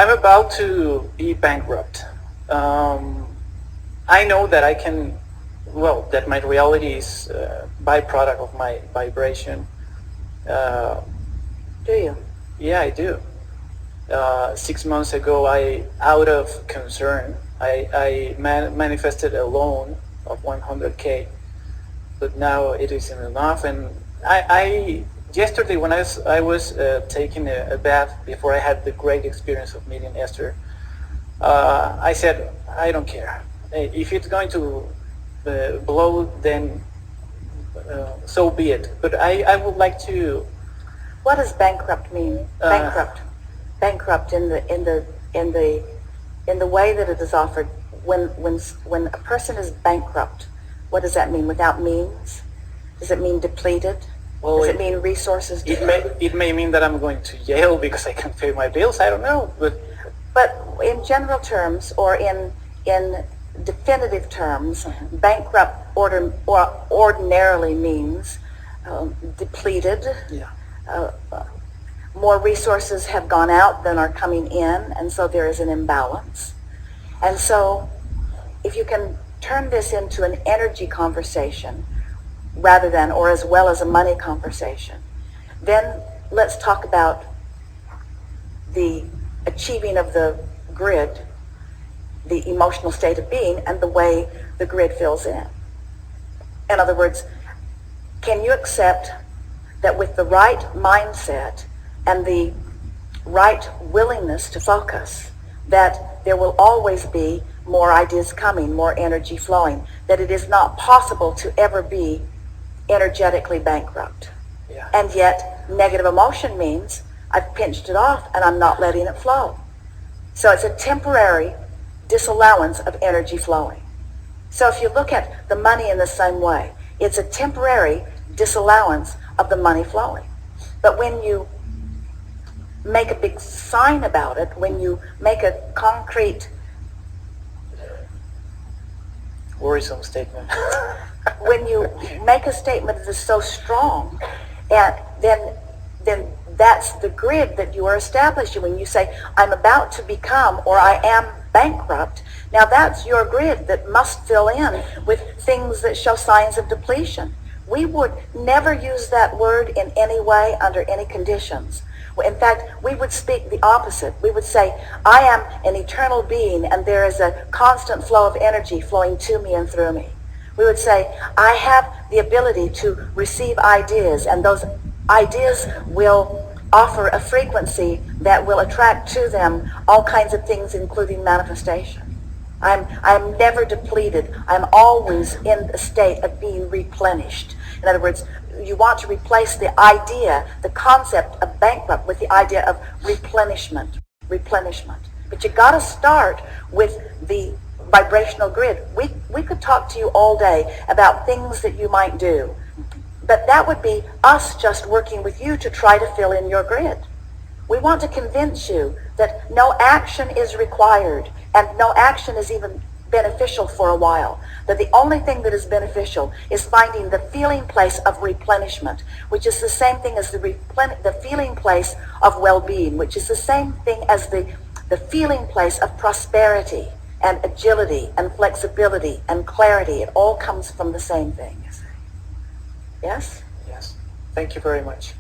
I'm about to be bankrupt. I know that I can, well, that my reality is a byproduct of my vibration. Do you? Yeah, I do. 6 months ago, out of concern, I manifested a loan of 100K, but now it isn't enough. And I yesterday when I was taking a bath before I had the great experience of meeting Esther, I said, I don't care. If it's going to blow, then so be it. But I would like to. What does bankrupt mean? Bankrupt in the way that it is offered. When a person is bankrupt, what does that mean? Without means? Does it mean depleted? Well, does it mean resources depleted? It may mean that I'm going to jail because I can't pay my bills. I don't know, but in general terms, or in definitive terms, bankrupt ordinarily means depleted. Yeah. More resources have gone out than are coming in, and so there is an imbalance. And so if you can turn this into an energy conversation rather than, or as well as a money conversation, then let's talk about the achieving of the grid, the emotional state of being, and the way the grid fills in. In other words, can you accept that with the right mindset and the right willingness to focus, that there will always be more ideas coming, more energy flowing, that it is not possible to ever be energetically bankrupt? Yeah. And yet negative emotion means I've pinched it off and I'm not letting it flow. So it's a temporary disallowance of energy flowing. So if you look at the money in the same way, it's a temporary disallowance of the money flowing. But when you make a big sign about it, when you make a concrete worrisome statement. when you make a statement that is so strong, and then that's the grid that you are establishing. When you say, I'm about to become, or I am bankrupt, now that's your grid that must fill in with things that show signs of depletion. We would never use that word in any way under any conditions. In fact, we would speak the opposite. We would say, I am an eternal being and there is a constant flow of energy flowing to me and through me. We would say, I have the ability to receive ideas, and those ideas will offer a frequency that will attract to them all kinds of things, including manifestation. I'm never depleted. I'm always in a state of being replenished. In other words, you want to replace the idea, the concept of bankrupt with the idea of replenishment. But you got to start with the vibrational grid. We could talk to you all day about things that you might do, but that would be us just working with you to try to fill in your grid. We want to convince you that no action is required, and no action is even beneficial for a while. That the only thing that is beneficial is finding the feeling place of replenishment, which is the same thing as the feeling place of well-being, which is the same thing as the feeling place of prosperity and agility and flexibility and clarity. It all comes from the same thing, you see. Yes? Yes. Thank you very much.